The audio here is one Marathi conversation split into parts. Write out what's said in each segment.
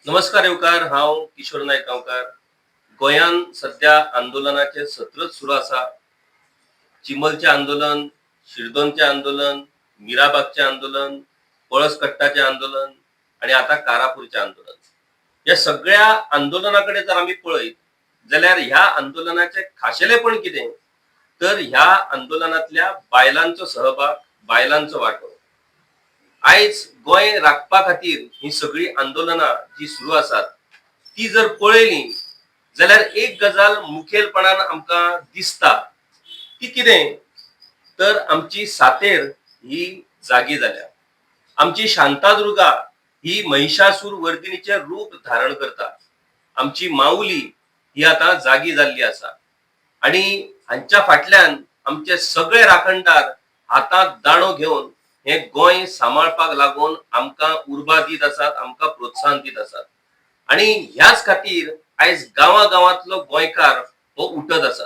नमस्कार येवकार, हांव किशोर नायक गांवकार. गोंयान सध्या आंदोलनाचे सत्रच सुरू आसा. चिंबलचे आंदोलन, शिरदोनचे आंदोलन, मिराबागचे आंदोलन, पळसकट्टाचे आंदोलन आणि आता कारापूरचे आंदोलन. या सगळ्या आंदोलनाकडे जर आम्ही पळयत जाल्यार ह्या आंदोलनाचे खाशेलेपण कितें, तर ह्या आंदोलनातल्या बायलांचो सहभाग, बायलांचो वांटो. आयज गोंय राखपा खातीर ही सगळी आंदोलनां जी सुरू आसात ती जर पळयली जाल्यार एक गजाल मुखेलपणान आमकां दिसता ती कितें, तर आमची सातेर ही जागी जाल्या. आमची शांतादुर्गा ही महिषासूर वर्दिनीचे रूप धारण करता. आमची माऊली ही आता जागी जाल्ली आसा आणि हांच्या फाटल्यान आमचे सगळे राखणदार हातांत दाणो घेवन हे गोंय सांबाळपाक लागून आमकां उर्बा दीत आसात, आमकां प्रोत्साहन दीत आसात. आणि ह्याच खातीर आयज गांवागांवांतलो गोंयकार हो उठत आसा.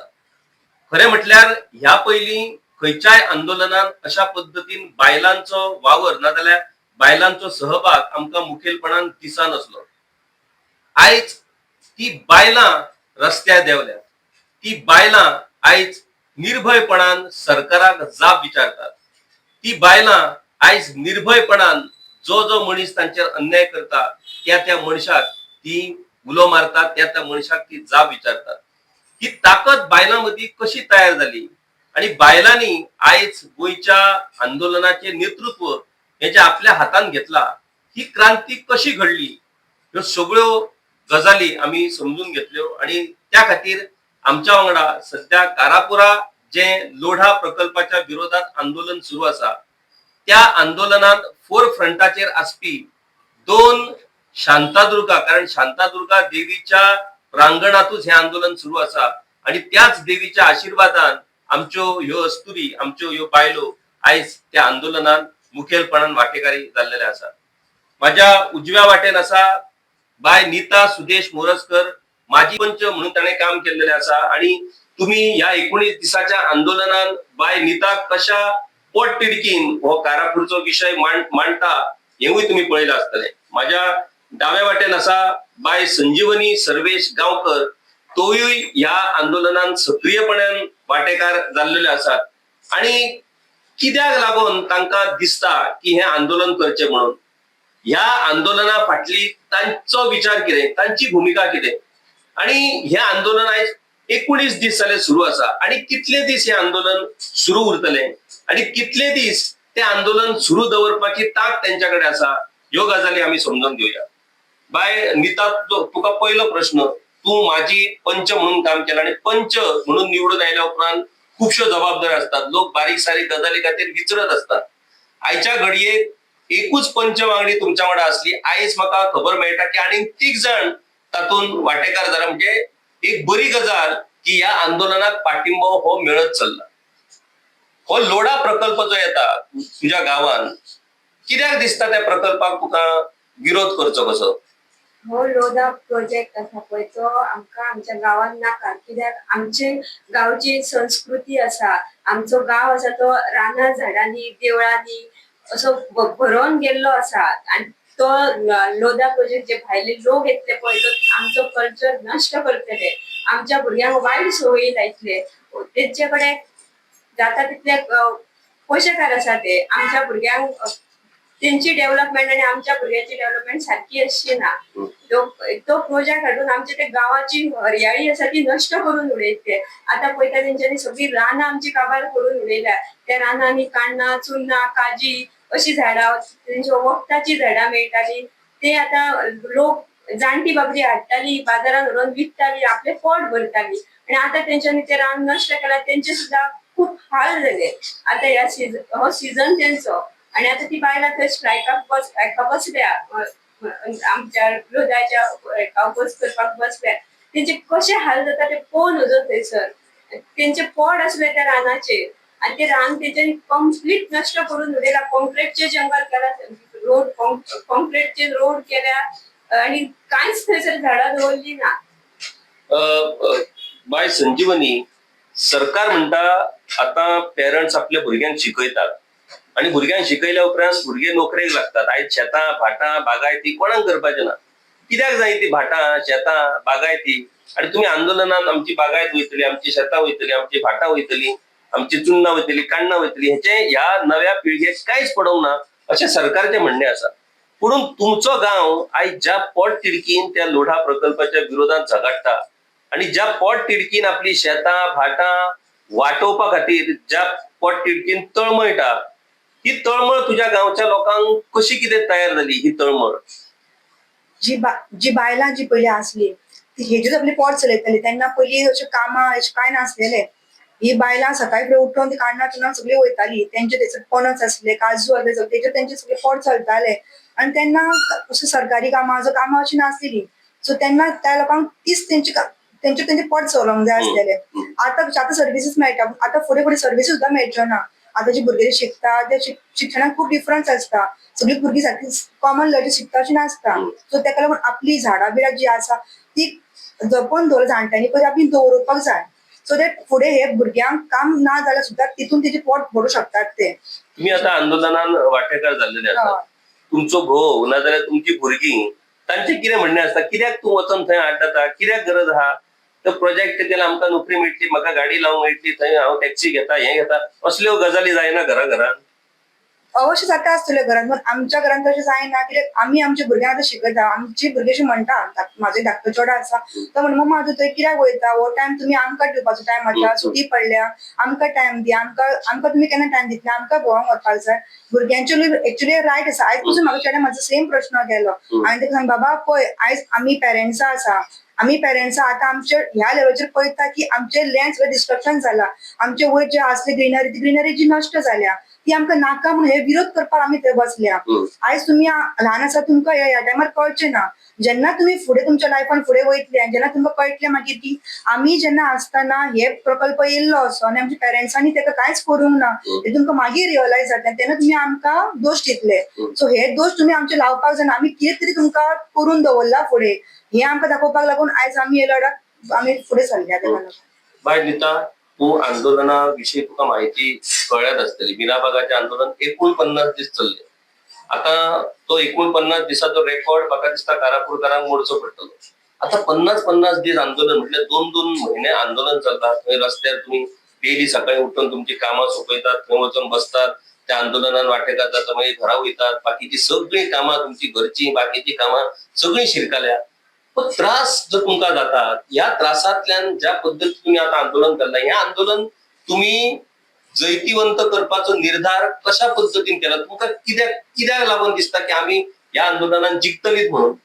खरें म्हटल्यार ह्या पयलीं खंयच्याय आंदोलनान अशा पद्दतीन बायलांचो वावर नाजाल्यार बायलांचो सहभाग आमकां मुखेलपणान दिसनासलो. आयज ती बायलां रस्त्यार देवल्यात. ती बायलां आयज निर्भयपणान सरकाराक जाप विचारतात. ती बायलां आयज निर्भयपणान जो जो मनीस तांचेर अन्याय करता त्या मनशाक ती उलो मारतात, त्या मनशाक ती जाप विचारतात. ही ताकद बायलां मदीं कशी तयार जाली आणि बायलांनी आयज गोंयच्या आंदोलनाचे नेतृत्व हे जे आपल्या हातान घेतला, ही क्रांती कशी घडली, ह्यो सगळ्यो गजाली आमी समजून घेतल्यो. आणि त्या खातीर आमच्या वांगडा सध्या कारापुरा जे लोढा प्रकल्पाच्या विरोधात आंदोलन सुरू आसा, त्या आंदोलनात फोर फ्रंटाचेर आसपी दोन शांतादुर्गा, कारण शांतादुर्गा देवीच्या प्रांगणातूच हे आंदोलन सुरू आसा आणि त्याच देवीच्या आशीर्वादान आमच्यो ह्यो अस्तुरी, आमच्यो ह्यो बायलो आयज त्या आंदोलनात मुखेलपणान वांटेकारी जाल्लेले आसात. माझ्या उजव्या वाटेन आसा बाय नीता सुदेश मोरजकर, माजी पंच म्हणून ताणें काम केलेले आसा. आणि तुम्ही ह्या 19 दिसाच्या आंदोलनात बाय नीता कशा पोटतिडकीन हो कारापूरचो विषय मांडता हेवूय तुम्ही पळयला आसतले. माझ्या डाव्या वाटेन आसा बाय संजीवनी सर्वेश गांवकर, तोय ह्या आंदोलनात सक्रियपणान वांटेकार जाल्लेले आसात. आणि कित्याक लागून तांकां दिसता की हे आंदोलन करचे म्हणून, ह्या आंदोलना फाटली तांचो विचार कितें, तांची भूमिका कितें. आणि हे आंदोलन आयज 19 दीस जाले सुरू आसा आणि कितले दीस हे आंदोलन सुरू उरतले आणि कितले दीस ते आंदोलन सुरू दवरपाची ताक त्यांच्याकडे आसा, ह्यो गजाली आमी समजून घेवया. बाय नीता, तुका पहिलो प्रश्न, तू माझी पंच म्हणून काम केलं आणि पंच म्हणून निवडून आयल्या उपरांत खुबश्यो जबाबदारी असतात. लोक बारीक सारीक गजाली खातीर विचरत असतात. आयच्या घडयेक एकूच पंच वांगडी तुमच्या वांगडा असली. आयज म्हाका खबर मेळटा की आनी 3 जण तातून वांटेकार जाला. म्हणजे एक बरी गजाल की या आंदोलनात पाठिंबो हो मिळत चल्ला. हो लोढा प्रकल्प जो येता तुझ्या गावान, कित्याक दिसता त्या प्रकल्पाक तुका विरोध करचो कसो? हो, लोढा प्रोजेक्ट असा पळय तो आमकां आमच्या गावात नाका. कित्याक आमचे गावची संस्कृती असा, आमचो गाव असा तो रानां झाडांनी देवळांनी असो भरोवन गेल्लो आसा. आणि तो लोढा प्रोजेक्ट जे भायले लोक येतले पळय तो आमचो कल्चर नष्ट करतले, आमच्या भुरग्यांक वायट संवयी लायतले. तेंचे कडेन जाता तितले पोशेकार आसा ते आमच्या भुरग्यांक, त्यांची डेव्हलपमेंट आणि आमच्या भुरग्यांची डेव्हलपमेंट सारखी अशी ना. तो प्रोजेक्ट हाडून आमच्या ते गावाची हरियाळी आसा ती नष्ट करून उडयतले. आता पळयता तेंच्यांनी सगळी रानां आमची काबार करून उडयल्या. त्या रानांनी काण्णां, चुन्नां, काजी अशी झाडां, तेंच्यो वखदाची झाडां मेळटाली. ते आता लोक जाणटी बाबडी हाडटाली, बाजारात व्हरून विकताली, आपले पोट भरताली. आणि आता तेंच्यांनी ते रान नष्ट केला, तेंचे सुद्धा खूप हाल झाले. आता हो सीझन तेंचो आणि आता ती बायलां थंय स्ट्रायकाक बसल्या, आमच्या विरोधाच्या बस करपाक बसल्या. तेंचे कशे हाल जाता ते पळोवन नजो थंयसर. तेंचे पोट आसले त्या रानाचेर आणि ते रान तेंच्यांनी कंप्लीट नष्ट करून उडयला. कॉन्क्रीटचे जंगल केला, रोड कॉन्क्रीटचे रोड केल्या आणि कांयच थंयसर झाडां दवरली ना. बाय संजीवनी, सरकार म्हणता आता पेरंट्स आपल्या भुरग्यांक शिकयतात आणि भुरग्यांक शिकयल्या उपरांत भुरगे नोकरेक लागतात. आयज शेतां भाटां बागायती कोणाक करपाचें ना. कित्याक जाय ती भाटां शेतां बागायती आणि तुम्ही आंदोलनात आमची बागायत वयतली, आमची शेतां वयतली, आमची भाटां वयतली, आमची चुन्नां वयतली, काण्णां वयतली, हेचे ह्या नव्या पिळगेक कांयच पडोंक ना अशें सरकारचे म्हणणे आसा. म्हणून तुमचो गांव आयज ज्या पोट तिडकीन त्या लोढा प्रकल्पाच्या विरोधात झगडटा आणि ज्या पोट तिडकीन आपली शेतां भाटां वाटोवपा खातीर ज्या पोट तिडकीन तळमळटा, ही तळमळ तुझ्या गांवच्या लोकांक कशी कितें तयार जाली ही तळमळ? जी बायलां जी पयलीं आसली ती हेजेर आपली पोट चलयताली तेन्ना पयलीं अशें कामां अशें कांय नासलेलें. ही बायलां सकाळी फुडें उठून ती काण्णां चुन्नां सगळीं वयतालीं, तेंचे थंयसर पणस आसले, काजू आसले, तेजेर तेंचे सगळें पोट चलतालें. आनी तेन्ना अशें सरकारी कामां अशीं नासलेलीं. सो तेन्ना त्या लोकांक तीच तेंचे पोट चलोवंक जाय आसलेलें. आतां सर्विसीस मेळटा, आतां फुडें फुडें सर्विसीस सुद्दां मेळच्यो ना. आतां जी भुरगे शिकता त्या शिक्षणाक खूब डिफरन्स आसता. सगळीं भुरगीं सारकी कॉमन लेवल शिकता अशी नासता. सो ताका लागून आपली झाडां बिडां जी आसा ती जपून दवर जाणट्यांनी पयलीं आपली दवरपाक जाय. सो दॅट फुडें हे भुरग्यांक काम ना जाल्यार सुद्दां तितून तेजे पोट भरूं शकतात ते. तुम्ही आता आंदोलनान वांटेकार जाल्लेले आसात. तुमचो घोव नाजाल्यार तुमची भुरगीं तांचे कितें म्हणणें आसता, कित्याक तूं वचोन थंय आड्डता, कित्याक गरज आहा, तो प्रोजेक्ट केला आमकां नोकरी मेळटली, म्हाका गाडी लावंक मेळटली, थंय हांव टॅक्सी घेता हें घेता, असल्यो गजाली जायना घरा घरान? अवश्य जाता आसतल्यो घरांत, पण आमच्या घरांत तशें जायना. कित्याक आमी आमच्या भुरग्यांक आतां शिकयता. आमची भुरगीं अशीं म्हणटा, म्हाजो धाकटो चेडो आसा तो म्हणटा मम्मा तूं थंय कित्याक वयता, हो टायम तुमी आमकां दिवपाचो टायम आसा, सुटी पडल्या आमकां टायम दी, आमकां तुमी केन्ना टायम दितले, आमकां भोंवंक वचपाक जाय. भुरग्यांचे एक्चुअली रायट आसा. आयज पसून म्हाका चेड्यान म्हाजो सेम प्रश्न केलो आनी ताका सांग बाबा पळय आयज आमी पेरंट्सां आसा, आमी पेरंट्सां आतां आमचे ह्या लेवलाचेर पळयता की आमचे लँड सगळें डिस्ट्रक्शन जाला, आमचे वयर जे आसले ग्रीनरी ती ग्रीनरी जी नश्ट जाल्या ती आमकां नाका म्हणून हे विरोध करपाक आमी थंय बसल्या. आयज तुमी ल्हान आसा तुमकां ह्या टायमार कळचें ना. जेन्ना तुमी फुडें तुमच्या लायफान फुडें वयतले आनी जेन्ना तुमकां कळटलें मागीर की आमी जेन्ना आसतना हे प्रकल्प येयल्लो असो आनी आमच्या पेरंट्सांनी ताका कांयच करूंक ना, हे तुमकां मागीर रियलायज जातलें तेन्ना तुमी आमकां दोश दितले. सो हे दोश तुमी आमचे लावपाक जायना. आमी कितें तरी तुमकां करून दवरला फुडें हे आमकां दाखोवपाक लागून आयज आमी हे लढत आमी फुडें सरल्या. ताका लागून बाय नीता, तू आंदोलना विषयी तुका माहिती कळ्यात आसतली. मीराबागाचे आंदोलन 49 दीस चलले. आता तो 49 दिसाचो रेकॉर्ड म्हाका दिसता कारापूरकारांक मोडचो पडटलो. आता 50 दीस आंदोलन म्हटल्यार 2 महिने आंदोलन चलता. थंय रस्त्यार तुम्ही डेली सकाळी उठून तुमची कामां सोंपयतात, थंय वचून बसतात, त्या आंदोलनात वांटेकार जाता, मागीर घरा वयतात, बाकीची सगळी कामां तुमची घरची बाकीची कामां सगळी शिरकाल्या. पण त्रास जो तुमकां जातात, ह्या त्रासांतल्यान ज्या पद्दतीन तुम्ही आता आंदोलन केला, हे आंदोलन तुम्ही जैतिवंत करपाचो निर्धार कशा पद्दतीन केला? तुमकां कित्याक लागून दिसता की आमी ह्या आंदोलनात जिखतलीच म्हणून?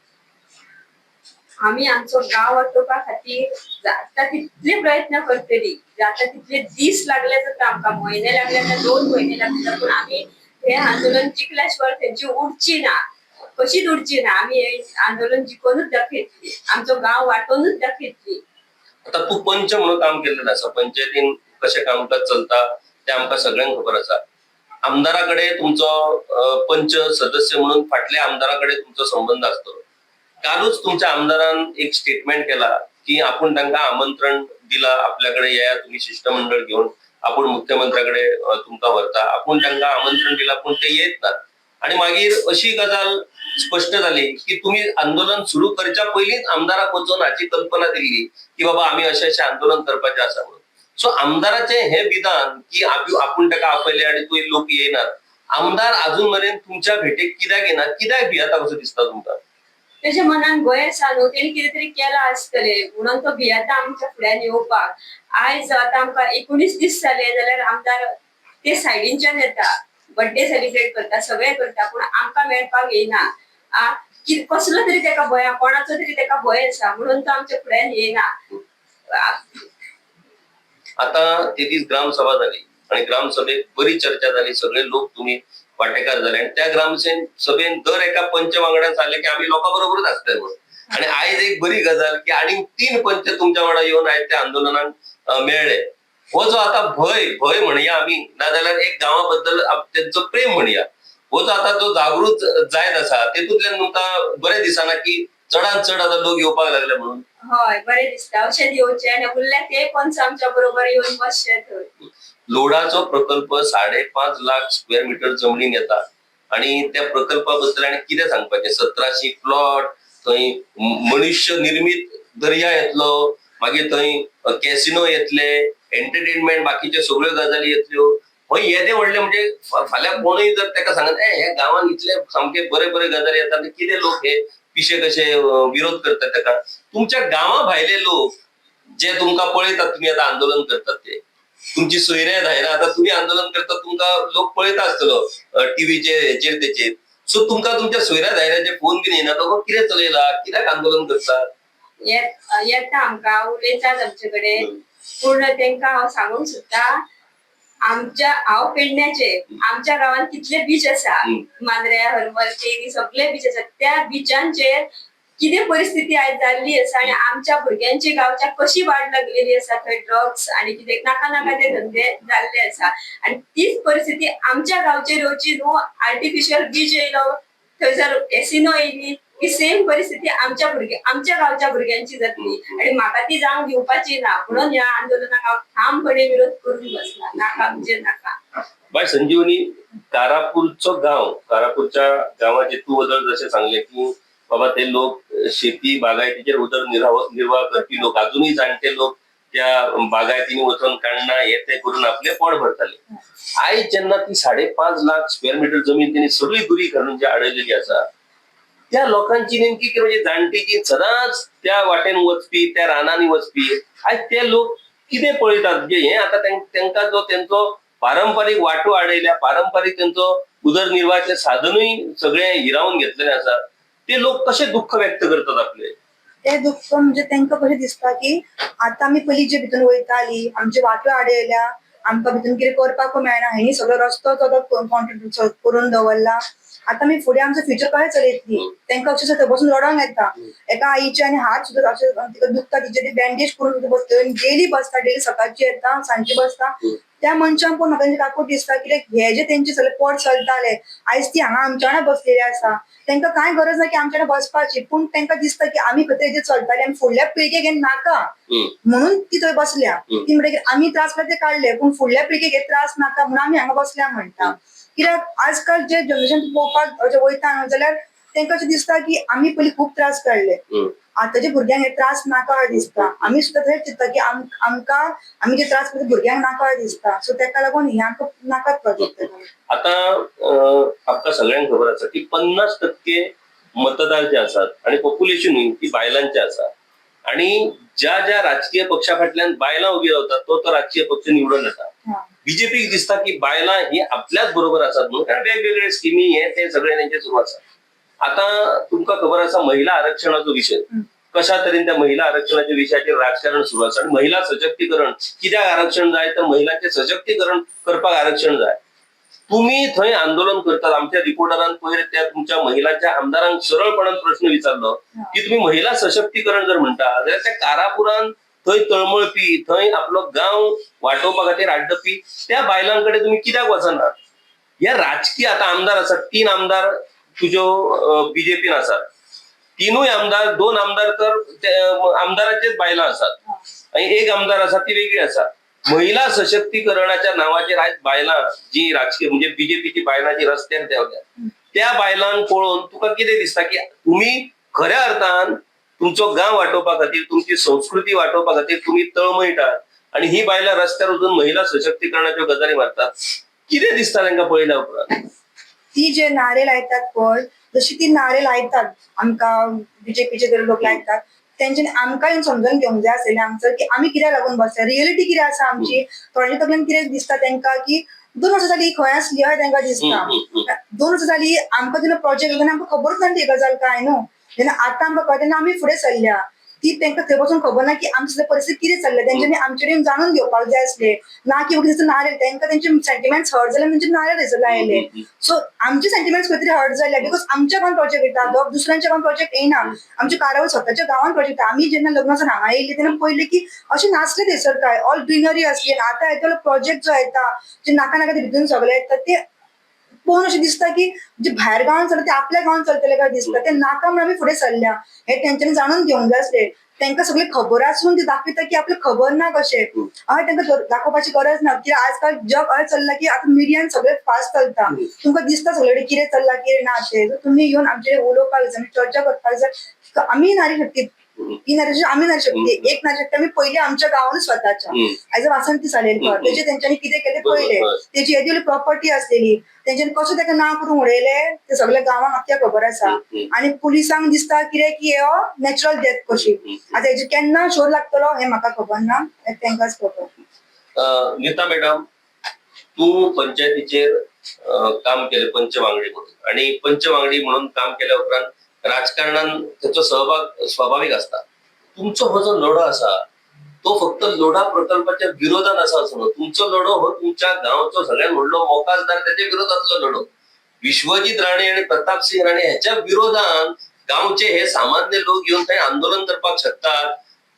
आमी आमचो गांव वाचोवपा खातीर जाता तितले प्रयत्न करतली. जाता तितले दीस लागले जाता, आमकां म्हयने लागले जाता, 2 म्हयने लागले, पण आमी हे आंदोलन जिखल्या शिवाय तेंची उरची ना, कशीच उरची ना. आमी हे आंदोलन जिखोनूच दाखयतली, आमचो गांव वाटोनूच दाखयतली. आता तू पंच म्हणून काम केलेलं आसा, पंचायतीन कशें कामकाज चलता ते आमकां सगळ्यांक खबर आसा. आमदाराकडे तुमचो पंच सदस्य म्हणून फाटल्या आमदाराकडे तुमचो संबंध आसतलो. कालूच तुमच्या आमदारान एक स्टेटमेंट केला की आपण तांकां आमंत्रण दिला, आपल्याकडे या तुम्ही शिष्टमंडळ घेऊन, आपण मुख्यमंत्र्याकडे तुमकां व्हरता, आपण तांकां आमंत्रण दिला पण ते येत नात. आणि मागीर अशी गजाल स्पष्ट झाली की तुम्ही आंदोलन सुरू करच्या पयलींच आमदाराक वचून हाची कल्पना दिल्ली की बाबा आमी अशें आंदोलन करपाचें आसा म्हणून. सो आमदाराचे हे विधान की आपण ताका आपयले आणि तो लोक येयनात, आमदार अजून मेरेन तुमच्या भेटेक कित्याक येनात, कित्याक भियेता कसो दिसता तुमकां? तेच्या मनान भंय आसा न्हू, तेणी कितें तरी केलां आसतलें म्हणून तो भियेता आमच्या फुड्यान येवपाक. आयज आतां आमकां 19 दीस जाले जाल्यार आमदार ते सायडींच्यान येता, बर्थडे सेलिब्रेट करता, सगळें करता, पूण आमकां मेळपाक येयना. कसलो तरी ताका भंय, कोणाचो तरी ताका भंय आसा म्हणून तो आमच्या फुड्यान येयना. आता ते दीस ग्रामसभा झाली आणि ग्रामसभेत बरी चर्चा झाली, सगळे लोक तुम्ही वांटेकार झाले आणि त्या ग्रामसभेन दर एका पंच वांगड्यान सांगले की आम्ही लोकांबरोबरच असतोय म्हणून. आणि आयज एक बरी गजाल की आणि 3 पंच तुमच्या वांगडा येऊन आयज त्या आंदोलनात मेळ्ळे. हो जो आता भय म्हणया आम्ही, नाजाल्यार एक गांवाबद्दल त्यांचं प्रेम म्हणया, हो जो आता जो जागृत जायत आसा तेतूंतल्यान तुमकां बरें दिसना की चडांत चड आता लोक येवपाक लागले म्हणून? हय, बरें दिसता. अशें येवचें आनी उरले ते पंच आमच्या बरोबर येवन बसचे थंय. लोढाचो प्रकल्प 5.5 लाख स्क्वेअर मीटर जमनीन येता आणि त्या प्रकल्पाबद्दल आणि कितें सांगपाचें? 1700 प्लॉट, थंय मनुष्य निर्मित दर्या येतलो, मागीर थंय कॅसिनो येतले, एंटरटेनमेंट बाकीच्यो सगळ्यो गजाली येतल्यो. हय येदे व्हडले म्हणजे फाल्यां कोणूय जर ताका सांगत हे गांवांत इतले सामके बरे बरे गजाली येतात, कितें लोक हे पिशे कशे विरोध करतात ताका. तुमच्या गांवा भायले लोक जे तुमकां पळयतात, तुम्ही आता आंदोलन करतात ते तुमची सोयऱ्या धायना, आता तुम्ही आंदोलन करतात तुमकां लोक पळयता आसतलो टीव्हीचेर हेचेर तेचेर. सो तुमकां तुमच्या सोयऱ्या धायऱ्याचे फोन बीन येना, तो कितें चलयला, कित्याक आंदोलन करतात? येता आमकां उलयतात आमचे कडेन, पूण तेंका हांव सांगूंक सोदता हांव पेडण्याचे, आमच्या गांवांत कितले बीच आसा, मांद्र्या, हरमल, तेरी सगळे बीच आसा. त्या बिचांचेर कितें परिस्थिती आयज जाल्ली आसा आनी आमच्या भुरग्यांची गांवच्या कशी वाट लागलेली आसा. थंय ड्रग्स आनी कितें नाका नाका ते धंदे जाल्ले आसा आनी तीच परिस्थिती आमच्या गांवचेर येवची न्हू. आर्टिफिशियल बीच येयलो, थंयसर कॅसिनो येयली, ही सेम परिस्थिती आमच्या गांवच्या भुरग्यांची जातली आणि म्हाका ती जावंक दिवपाची ना. म्हणून ह्या आंदोलनाक हांव ठामपणे विरोध करून बसला. नाका म्हणजे नाका. बाय संजीवनी, कारापूरचो गांव, कारापूरच्या गांवाचे तू बद्दल जसे सांगले की बाबा ते लोक शेती बागायतीचेर उदरनिर्वाह करपी लोक, अजूनही जाणटे लोक त्या बागायतीने वचून काढणं हे ते करून आपले पोट भरताले. आयज जेन्ना ती 5.5 लाख स्क्वेअर मीटर जमीन त्यांनी सगळी दुरी घालून जी आडयलेली आसा, त्या लोकांची नेमकी म्हणजे जाणटी जी सदांच त्या वाटेन वचपी, त्या रानांनी वचपी, आयज ते लोक कितें पळयतात? म्हणजे हे आता तांकां जो तेंचो पारंपारीक वाटो आडयल्या, पारंपारीक तेंचो उदरनिर्वाहाचे साधनूय सगळे हिरावून घेतलेले आसा, ते लोक कशे दुःख व्यक्त करतात आपले? ते दुःख म्हणजे तांकां कशें दिसता की आता आमी पयलीं जे भितून वयतालीं, आमचे वाटो आडयल्या, आमकां भितून कितें करपाक मेळना, हेणी सगळो रस्तो कॉन्ट्रीब्यूट करून दवरला. आता आमी फुडें आमचो फ्युचर कशें चलयतलीं? तांकां अशें थंय बसून रडोंक येता. एका आईचे आनी हात सुद्दां अशें तिका दुखता, तिचे बँडेज करून डेली बसता, डेली सकाळची येता सांजची बसता. त्या मनशांक पळोवन म्हाका तेंची काकूट दिसता, कित्याक हे जे तेंचे सगळे पोट चलताले आयज ती हांगा आमच्या वांगडा बसलेली आसा. तांकां कांय गरज ना की आमच्या वांगडा बसपाची, पूण तांकां दिसता की आमी खंय तेजे चलताले आनी फुडल्या पिळगेक हे नाका, म्हणून ती थंय बसल्या. ती म्हणटा आमी त्रास काडले ते काडले, पूण फुडल्या पिळगेक हे त्रास नाका म्हणून आमी हांगा बसल्या म्हणटा. कित्याक आजकाल जे जनरेशन पळोवपाक वयता न्हू जाल्यार तांकां अशें दिसता की आमी पयलीं खूब त्रास काडले, आतांच्या भुरग्यांक हे त्रास नाका दिसता. आमी सुद्दां थंयच चिंतता की आमकां आमी जे त्रास करता भुरग्यांक नाका दिसता. सो ताका लागून हे आमकां नाकाच प्रोजेक्ट. आता आमकां सगळ्यांक खबर आसा की 50% मतदार जे असतात आणि पॉप्युलेशन ती बायलांचे आसा, आणि ज्या ज्या राजकीय पक्षा फाटल्यान बायलां उभी रावतात तो राजकीय पक्ष निवडून येता. बीजेपीक दिसता की बायलां ही आपल्याच बरोबर असतात म्हणून वेगवेगळे स्किमी हे ते सगळे त्यांचे सुरू आसा. आता तुमकां खबर आसा महिला आरक्षणाचो विषय कशा तरेन त्या महिला आरक्षणाच्या विशयाचेर राजकारण सुरू आसा. आणि महिला सशक्तीकरण कित्याक आरक्षण जाय तर महिलांचे सशक्तीकरण करपाक आरक्षण जाय. तुम्ही थंय आंदोलन करतात, आमच्या रिपोर्टरान पयर त्या तुमच्या महिलांच्या आमदारांक सरळपणान प्रश्न विचारलो की तुम्ही महिला सशक्तीकरण जर म्हणता जाल्यार त्या कारापुरान थंय तळमळपी, थंय आपलो गांव वाटोवपा खातीर आड्डपी त्या बायलांकडे तुम्ही कित्याक वचनात? ह्या राजकीय आता आमदार आसात, 3 आमदार तुज्यो बीजेपीन आसात, 3 आमदार, 2 आमदार तर आमदाराचेच बायलां आसात आणि 1 आमदार आसा ती वेगळी आसा. महिला सशक्तीकरणाच्या नावाचेर आयज बायलां जी राजकीय म्हणजे बीजेपीची बायलां जी रस्त्यार देंवल्या, त्या बायलांक पळोवन तुका कितें दिसता की तुम्ही खऱ्या अर्थान तुमचो गांव वाटोवपा खातीर, तुमची संस्कृती वाटोवपा खातीर तुम्ही तळमळटात आणि ही बायलां रस्त्यार वचून महिला सशक्तीकरणाच्यो गजाली मारतात? कितें दिसता तांकां पळयल्या उपरांत? ती जे नारे लायतात पळय, जशी ती नारे लायतात आमकां बीजेपीचे जर लोक लायतात, तेंच्यांनी आमकां येवन समजून घेवंक जाय आसलेलें आमचं की आमी कित्याक लागून बसल्या, रियलिटी कितें आसा आमची. थोड्यांच्या तकल्यान कितें दिसता तांकां की 2 वर्सां जालीं खंय आसली हय तांकां दिसता. 2 वर्सां जालीं आमकां जेन्ना प्रोजेक्ट येयलो आमकां खबरूच ना ती गजाल काय न्हू. जेन्ना आतां आमकां कळटा तेन्ना आमी फुडें सरल्या. ती तांकां थंय बसून खबर ना की आमची परिस्थिती कितें चल्ल्या, तेंच्यांनी आमचे कडेन जाणून घेवपाक जाय आसले. ना की वगैरे नारे तांकां तेंचे सेंटिमेंट्स हर्ट जाले म्हणजे नारे थंयसर लायले. सो आमचे सेंटिमेंट्स खंय तरी हर्ट जाल्या बिकॉज आमच्या गांवांत प्रोजेक्ट येता, दुसऱ्यांच्या गांवांत प्रोजेक्ट येना. आमचे कारावळ स्वताच्या गांवांत प्रोजेक्ट. आमी जेन्ना लग्नासन हांगा येयली तेन्ना पयलें की अशें नासलें थंयसर काय, ऑल ग्रीनरी आसली. आतां येतलो प्रोजेक्ट जो येता जे नाका नाका ते भितून सगळे येता ते पळोवन अशें दिसता की जे भायर गांवांत चलता ते आपल्या गांवांत चलतले काय दिसता. ते नाका म्हणून आमी फुडें सरल्या. हे तेंच्यांनी जाणून घेवंक जाय आसलें. तांकां सगळी खबर आसून ते दाखयता की आपल्याक खबर ना कशें. हय तांकां दाखोवपाची गरज ना कित्याक आजकाल जग अशें चल्लां की आतां मिडियान सगळें फास्ट चलता. तुमकां दिसता सगळे कडेन कितें चल्लां कितें ना तें. जर तुमी येवन आमचे कडेन उलोवपाक जाय, चर्चा करपाक जाय. आमी नारी शक्ती, ही नारी शक्ती, आमी नारी शक्ती. एक नारी शक्ती आमी पयली आमच्या गांवांत स्वताच्या एज अ वासंती सालेलकर तेजे तेंच्यांनी कितें केलें पयलें. तेजी येदी प्रॉपर्टी आसलेली, तेंच्यांनी कशें ताका नांव करून उडयलें ते सगळ्या गांवांक आख्या खबर आसा. आनी पुलिसांक दिसता कितें की हो नॅचरल डेथ कशी. आतां हेजे केन्ना शोध लागतलो हें म्हाका खबर ना, तेंकांच खबर. नीता मॅडम, तू पंचायतीचेर काम केलें पंच वांगडी म्हणून, आणि पंच वांगडी म्हणून काम केल्या उपरांत राजकारणान त्याचो सहभाग स्वाभाविक असता. तुमचो हो जो लढो आसा तो फक्त लोढा प्रकल्पाच्या विरोधात असा असं ना. तुमचो लढो हो तुमच्या गावचो सगळ्यात व्हडलो मोकाजदार त्याच्या विरोधातलो लढो. विश्वजित राणे आणि प्रताप सिंग राणे ह्याच्या विरोधात गावचे हे सामान्य लोक येऊन थंय आंदोलन करपाक शकतात,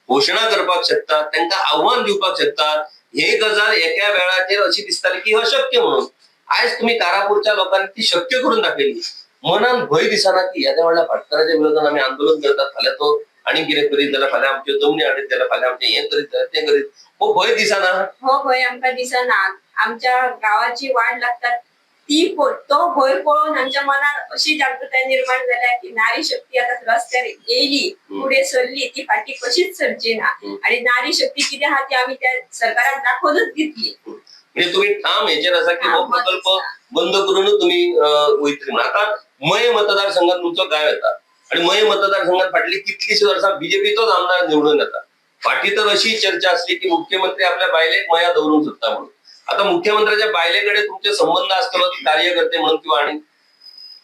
घोषणा करपाक शकतात, त्यांना आव्हान दिवपाक शकतात. हे गजाल एका वेळाचेर अशी दिसताली की अशक्य म्हणून. आज तुम्ही कारापूरच्या लोकांनी ती शक्य करून दाखवली. मनान भय दिसना की येद्या व्हडल्या भाटकाराच्या विरोधात आम्ही आंदोलन करतात, फाल्यां तो आणि कितें करीत जाल्यार फाल्यां आमच्यो जमनी हाडीत जाल्यार फाल्यां आमचें हें करीत जाल्यार तें करीत. हो भय दिसना? हो भय आमकां दिसना. आमच्या गावाची वाट लागतात तो भय पळोवन आमच्या मनात अशी जागृताय निर्माण जाल्या की नारी शक्ती आता रस्त्यार येयली, पुढे सरली, ती फाटी कशीच सरची ना. आणि नारी शक्ती कितें आहा ती आमी त्या सरकाराक दाखोवनच दितली. म्हणजे तुम्ही ठाम हेचेर आसा की हो प्रकल्प बंद करूनच तुम्ही वयतली म्हणून. आता मय मतदारसंघात तुमचो गाव येता आणि मय मतदारसंघात फाटली कितलीशीं वर्सां बीजेपीचोच आमदार निवडून येता. फाटी तर अशी चर्चा असली की मुख्यमंत्री आपल्या बायलेक मया दवरूंक सोदता म्हणून. आता मुख्यमंत्र्याच्या बायलेकडे तुमचे संबंध असतलो कार्यकर्ते म्हणून किंवा आणि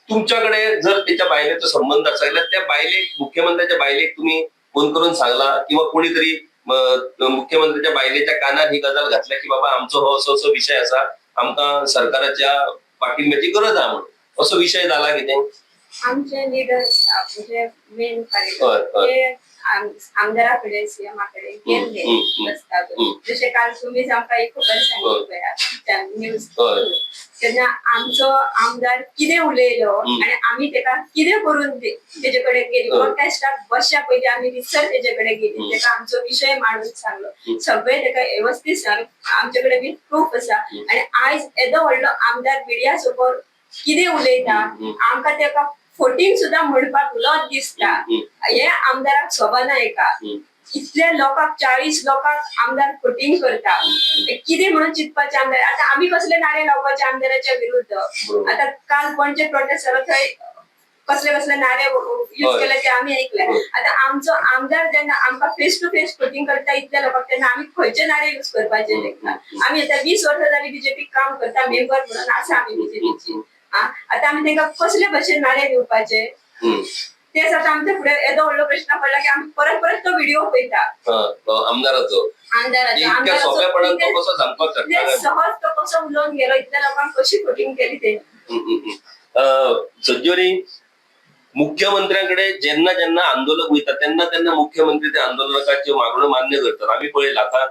तुमच्याकडे जर त्याच्या बायलेचा संबंध असेल त्या बायलेक, मुख्यमंत्र्याच्या बायलेक तुम्ही फोन करून सांगला किंवा कोणीतरी मुख्यमंत्र्याच्या बायलेच्या कानात ही गजाल घातल्या की बाबा आमचो हो असो असो विषय असा, आमकां सरकाराच्या पाठिंब्याची गरज आहा म्हणून असो विषय झाला कितें? आमचे लीडर म्हणजे मेन कार्यकर्ते आमदारा कडेन सीएमा कडेन गेल्ले प्रस्ताव. जशें काल तुमीच आमकां एक खबर सांगिल्ली न्यूज, तेन्ना आमचो आमदार कितें उलयलो आनी आमी तेका कितें करून तेजे कडेन गेली. प्रोटेस्टाक बसच्या पयलीं आमी रिसर तेजे कडेन गेली, तेका आमचो विशय मांडून सांगलो. सगळे तेका व्यवस्थीत सांग, आमचे कडेन बी प्रूफ आसा. आनी आयज येदो व्हडलो आमदार मिडिया समोर कितें उलयता आमकां तेका फोटींग सुद्धा म्हणपाक लज दिसता. हे आमदाराक शोभना. एका इतल्या लोकांक 40 लोकांक आमदार फोटींग करता, कितें म्हणून चिंतपाचे आमदार. आता आमी कसले नारे लावपाचे आमदाराच्या विरुद्ध. आता काल पणजे प्रोटेस्ट जालो थंय कसले कसले नारे यूज केले ते आमी ऐकले. आता आमचो आमदार जेन्ना आमकां फेस टू फेस फोटींग करता इतल्या लोकांक, तेन्ना आमी खंयचे नारे यूज करपाचे तेका. आमी आता 20 वर्सां जाली बीजेपी काम करता, मेंबर म्हणून आसा आमी बीजेपीची. आता आमी तांकां कसले भशेन नारे दिवपाचे तेच आता आमच्या फुडें येदो व्हडलो प्रश्न पडला की आमी परत परत तो व्हिडिओ पळयता आमदाराचो सहज तो कसो उलोवन गेलो, इतल्या लोकांक कशी फोटींग केली ते. सज्जोरी, मुख्यमंत्र्यांकडे जेन्ना जेन्ना आंदोलक वयता तेन्ना तेन्ना मुख्यमंत्री त्या आंदोलकाची मागण्यो मान्य करतात. आम्ही पळयला आता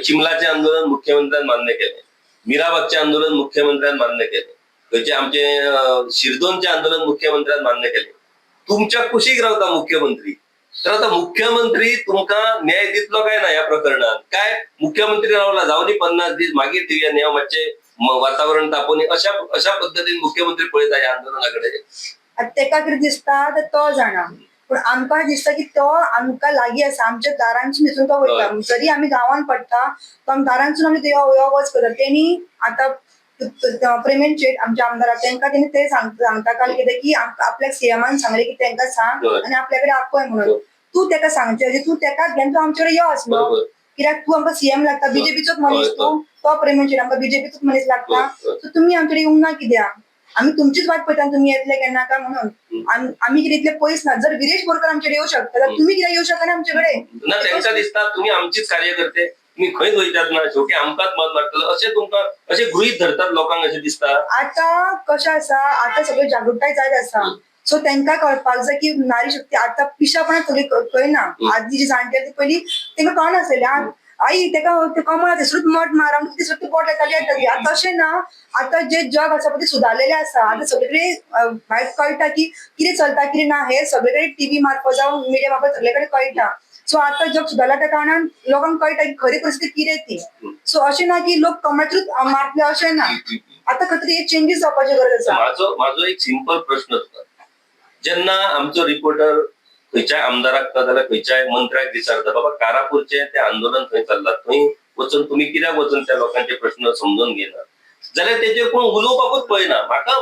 चिमलाचे आंदोलन मुख्यमंत्र्यान मान्य केले, मिराबागचे आंदोलन मुख्यमंत्र्यान मान्य केले, खंयचे आमचे शिरदोनचे आंदोलन मुख्यमंत्र्यान मान्य केले. तुमच्या कुशीक रावता मुख्यमंत्री. तर आता मुख्यमंत्री तुमका न्याय दितलो काय ना या प्रकरणात? काय मुख्यमंत्री रावला जाऊन 50 दीस मागीर दिव्या न्याय मातशे वातावरण तापोवन अशा पद्धतीने मुख्यमंत्री पळयता या आंदोलनाकडे. तेका कितें दिसता ते तो जाणा, पण आमकां दिसता की तो आमकां लागीं आसा, आमच्या दारांसून न्हिसून तो वयता. जरी आमी गांवांत पडटा तो आमी दारांसून आमी यो वच करता. तेणी आतां प्रेमेंत शेट आमच्या आमदार तांकां ते सांगता काल कितें की आपल्याक सीएमान सांगले की तांकां सांग आनी आपल्या कडेन आपय म्हणून. तूं तेका सांगचें, तूं तेका घेवन तूं आमचे कडेन यो आसलो. कित्याक तूं आमकां सीएम लागता, बीजेपीचोच मनीस तूं. तो प्रेमेंत शेट आमकां बीजेपीचोच मनीस लागता. सो तुमी आमचे कडेन येवंक ना कित्याक? आमी तुमचीच वाट पळयता तुमी येतले केन्ना काय म्हणून. आमी कितें इतले पयस ना. जर विरेश बोरकर आमचे कडेन येवं शकता जाल्यार तुमी कित्याक येवं शकना आमचे कडेन? ना तांकां दिसता तुमी आमचीच कार्यकर्ते, तुम्ही खंयच वयतात ना, शेवटी आमकांच मत मारतलो अशें तुमकां अशें गृहीत धरतात लोकांक अशें दिसता. आतां कशें आसा, आतां सगळी जागृताय जायत आसा. सो तांकां कळपाक जाय की नारी शक्ती आतां पिशापणां सगळी कळना. आदी जी जाणटे ती पयलीं तांकां कळनासलेली. आई ते कमळ थंयसरूच मठ मारून थंयसरूच पोट येताली येताली. आता तशें ना, आता जे जग आसा पळय ते सुदारलेले आसा. आता सगळीकडे भायर कळटा की कितें चलता कितें ना हे सगळीकडे टीव्ही मार्फत जावं मिडिया मार्फत सगळीकडे कळटा. सो आता जग सुदारल्या त्या कारणान लोकांक कळटा की खरी परिस्थिती कितें ती. सो अशें ना की लोक कमळाचेरूच मारतले अशें ना. आता खंय तरी चेंजीस जावपाची गरज आसा. माझो एक सिंपल प्रश्न होता. जेन्ना आमचो रिपोर्टर खंयच्याय आमदाराक जाल्यार खंयच्याय मंत्र्याक विचारता बाबा कारापूरचे ते आंदोलन थंय चल्लां, थंय वचून तुम्ही कित्याक वचून त्या लोकांचे प्रश्न समजून घेना, जाल्यार तेजेर कोण उलोवपाकूच पळयना.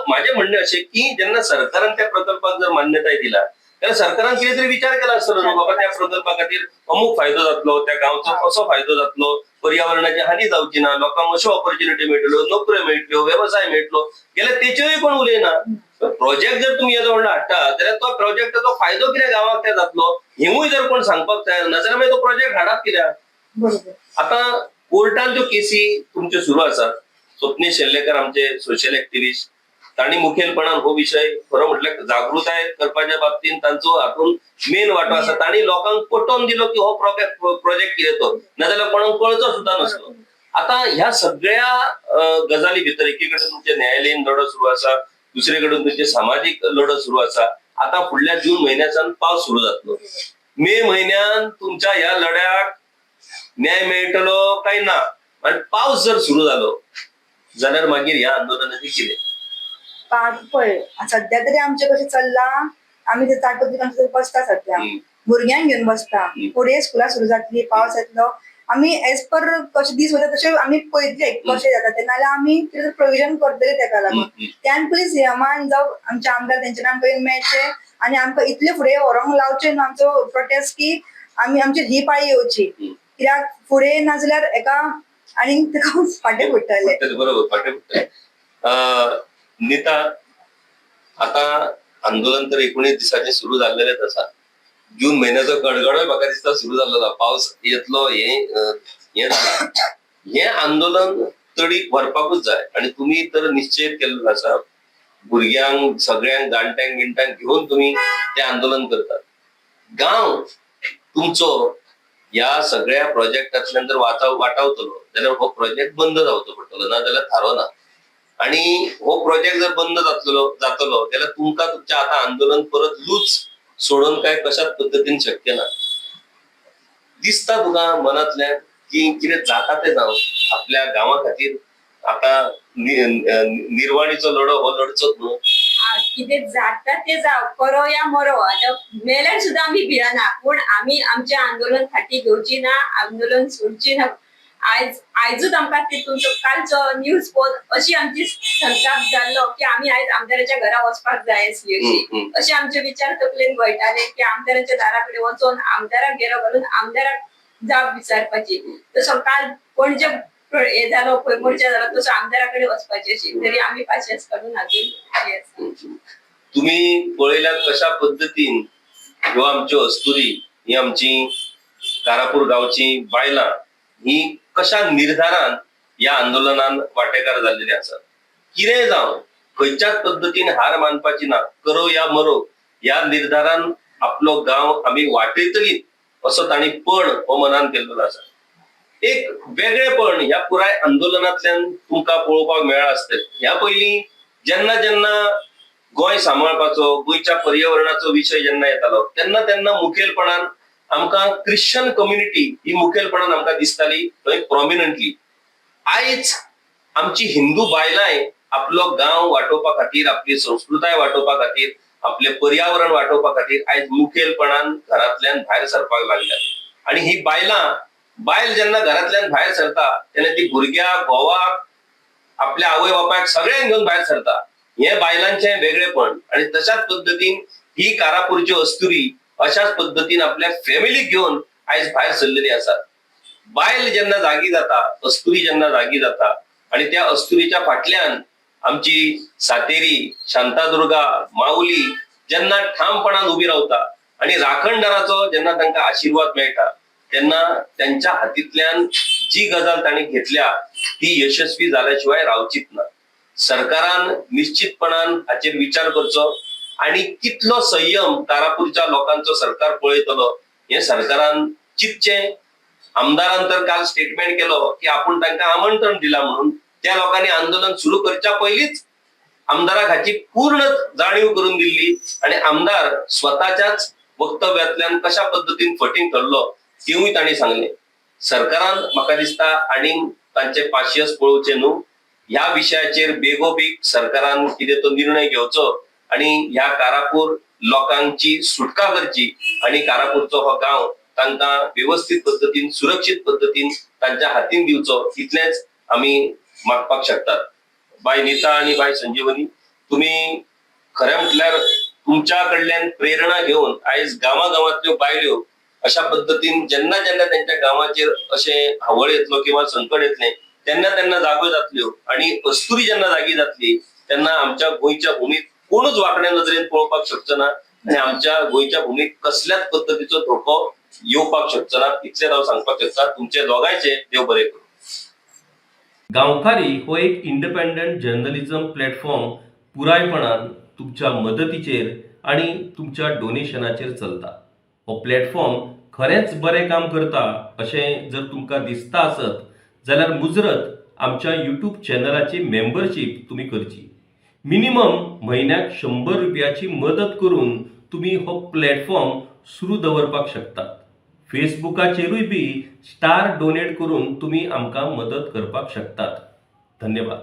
माझे म्हणणे अशें की जेन्ना सरकारान त्या प्रकल्पाक जर मान्यताय दिला जाल्यार सरकारान कितें तरी विचार केला आसतलो न्हू, बाबा त्या प्रकल्पा खातीर अमूक फायदो जातलो, त्या गांवचो कसो फायदो जातलो, पर्यावरणाची हानी जावची ना, लोकांक अश्यो ऑपॉर्च्युनिटी मेळटल्यो, नोकऱ्यो मेळटल्यो, व्यवसाय मेळटलो, जाल्यार तेचेरूय कोण उलयना. प्रोजेक्ट जर तुम्ही येदो व्हडलो हाडटा जाल्यार तो प्रोजेक्टाचो फायदो कितें गांवाक त्या जातलो हेवूय जर कोण सांगपाक तयार ना जाल्यार मागीर तो प्रोजेक्ट हाडप कित्याक. बरोबर. आता कोर्टान ज्यो केसी तुमच्यो सुरू आसात, स्वप्नील शेल्लेकर आमचे सोशल एक्टिव्हिस्ट, तांणी मुखेलपणान हो विशय खरो म्हटल्यार जागृताय करपाच्या बाबतींत तांचो हातून मेन वांटो आसा. तांणी लोकांक पटोवन दिलो की हो प्रोजेक्ट कितें तो, नाजाल्यार कोणाक कळचो सुद्दां नासलो. आता ह्या सगळ्या गजाली भितर एके कडेन तुमचे न्यायालयीन लढो सुरू आसा, दुसरे कडेन तुमचे सामाजीक लढो सुरू आसा. आता फुडल्या जून म्हयन्याच्यान पावस सुरू जातलो. मे म्हयन्यान तुमच्या ह्या लढ्याक न्याय मेळटलो काय ना, आनी पावस जर सुरू जालो जाल्यार मागीर ह्या आंदोलनाची कितें. पळय सध्या तरी आमचे कशें चल्ला, आमी ते ताटो बसता सध्या, भुरग्यांक घेवन बसता. फुडें स्कुलां सुरू जातली, पावस येतलो, आमी एज पर कशे दीस वयता तशें आमी पळयतले कशें जाता तें, नाल्यार आमी कितें प्रोविजन करतले तेका लागून. त्यान पयलीं सीएमान जावं आमचे आमदार तेंचे नाम पयलीं मेळचे आनी आमकां इतले फुडें व्हरोंक लावचे न्हू आमचो प्रोटेस्ट की आमी आमची ही पाळी येवची. कित्याक फुडें ना जाल्यार एका आनी तेका फाटीं पडटले. बरोबर, फाटीं पडटले. नीता, आता आंदोलन तर 19 दिसांचे सुरू जाल्लेलेच आसा. जून म्हयन्याचो गडगडोय म्हाका दिसता सुरू जाल्लो, पावस येतलो हे आंदोलन तडीक व्हरपाकूच जाय. आनी तुमी तर निश्चय केल्लो आसा, भुरग्यांक सगळ्यांक जाणट्यांक गिणट्यांक घेवन तुमी ते आंदोलन करतात. गांव तुमचो ह्या सगळ्या प्रोजेक्टांतल्यान जर वाटावतलो जाल्यार हो प्रोजेक्ट बंद जावचो पडटलो, ना जाल्यार थारो ना. आणि हो प्रोजेक्ट जर बंद जातलो जाल्यार तुमकां तुमच्या आता आंदोलन परत लूज सोडून काय कशाच पद्दतीन शक्य ना. दिसता तुका मनांतल्यान की कितें जाता तें जावं, आपल्या गांवा खातीर आता निर्वाणीचो लढो हो लढचोच न्हू. कितें जाता ते जाव, करो या मरो, आतां मेल्यार सुद्दां आमी भियना, पूण आमी आमचें आंदोलन फाटीं घेवची ना, आंदोलन सोडची ना. आयजूच आमकां तुमचो कालचो न्यूज पळोवन अशी आमची संताप जाल्लो की आमी आयज आमदाराच्या घरा वचपाक जाय आसली अशी आमचे विचार तकलेन घोळटाले की आमदाराच्या दारा कडेन वचोन आमदाराक घेरो घालून आमदाराक जाप विचारपाची. तसो काल पणजे हे जालो पळय, मोर्चा जालो, तसो आमदारा कडेन वचपाची अशी. तरी आमी पाशेंस काडून अजून तुम्ही पळयल्यार कशा पद्दतीन ह्यो आमच्यो अस्तुरी, ही आमची कारापूर गांवची बायलां, ही कशा निर्धारान या आंदोलनान वांटेकार जाल्लेली आसा. कितेंय जावं, खंयच्याच पद्दतीन हार मानपाची ना, करो या मरो ह्या निर्धारान आपलो गांव आमी वाटयतली असो तांणी पण हो मनान केल्लो आसा. एक वेगळेपण ह्या पुराय आंदोलनांतल्यान तुमकां पळोवपाक मेळ्ळा आसतलें. ह्या पयलीं जेन्ना जेन्ना गोंय सांबाळपाचो, गोंयच्या पर्यावरणाचो विशय जेन्ना येतालो तेन्ना मुखेलपणान आमकां क्रिश्चन कम्युनिटी ही मुखेलपणान आमकां दिसताली थंय प्रॉमिनंटली. आयज आमची हिंदू बायलांय आपलो गांव वाटोवपा खातीर, आपली संस्कृताय वाटोवपा खातीर, आपले पर्यावरण वाटोवपा खातीर आयज मुखेलपणान घरांतल्यान भायर सरपाक लागल्यात. आणि ही बायल जेन्ना घरांतल्यान भायर सरता तेन्ना ती भुरग्याक, घोवाक, आपल्या आवय बापायक सगळ्यांक घेवन भायर सरता. हे बायलांचें वेगळेपण. आणि तशाच पद्दतीन ही कारापूरची अस्तुरी अशाच पद्दतीन आपल्या फॅमिलीक घेवन आयज भायर सरलेली आसा. बायल जेन्ना जागी जाता, अस्तुरी जेन्ना जागी जाता, आणि त्या अस्तुरीच्या फाटल्यान आमची सातेरी, शांतादुर्गा, माऊली जेन्ना ठामपणान उबी रावता आणि राखणदाराचो जेन्ना तांकां आशीर्वाद मेळटा, तेन्ना त्यांच्या हातींतल्यान जी गजाल तांणी घेतल्या ती यशस्वी जाल्या शिवाय रावचीच ना. सरकारान निश्चितपणान हाचेर विचार करचो आणि कितलो संयम कारापूरच्या लोकांचो सरकार पळयतलो हे सरकारान चिंतचें. आमदारान तर काल स्टेटमेंट केलो की आपण तांकां आमंत्रण दिला म्हणून. त्या लोकांनी आंदोलन सुरू करच्या पयलींच आमदाराक हाची पूर्ण जाणीव करून दिल्ली आणि आमदार स्वताच्याच वक्तव्यातल्यान कशा पद्धतीन फटींग धरलो तेवूय तांणी सांगले. सरकारान म्हाका दिसता आनीक तांचे पाशियेस पळोवचे न्हू. ह्या विशयाचेर बेगोबेग सरकारान कितें तो निर्णय घेवचो आणि ह्या कारापूर लोकांची सुटका करची आणि कारापूरचो हो गांव तांकां व्यवस्थित पद्धतीन सुरक्षीत पद्धतीन तांच्या हातीन दिवचो इतलेंच आमी मागपाक शकतात. बाय नीता आणि बाय संजीवनी, तुम्ही खरें म्हटल्यार तुमच्या कडल्यान प्रेरणा घेवन आयज गांवागांवांतल्यो बायल्यो अशा पद्धतीन जेन्ना जेन्ना त्यांच्या गांवाचेर अशें हावळ येतलो किंवा संकट येतलें तेन्ना तेन्ना जागो जातल्यो आणि अस्तुरी जेन्ना जागी जातली तेन्ना आमच्या गोंयच्या भूमीत कोणूच वाकड्या नदरेन पळोवपाक शकचो ना आणि आमच्या गोंयच्या भूमीत कसल्याच पद्धतीचो धोको येवपाक शकचो ना इतलें हांव सांगपाक शकता. तुमचे दोगांयचे देव बरें करूं. गांवकारी हो एक इंडिपेंडंट जर्नलिझम प्लॅटफॉर्म पुरायपणान तुमच्या मदतीचेर आणि तुमच्या डोनेशनाचेर चलता. हो प्लॅटफॉर्म खरेंच बरें काम करता अशें जर तुमकां दिसता आसत जाल्यार मुजरत आमच्या यूट्यूब चॅनलाची मेंबरशीप तुम्ही करची. मिनिमम म्हयन्याक 100 रुपयाची मदत करून तुम्ही हो प्लॅटफॉर्म सुरू दवरपाक शकतात. फेसबुकाचेरूय बी स्टार डोनेट करून तुम्ही आमकां मदत करपाक शकतात. धन्यवाद.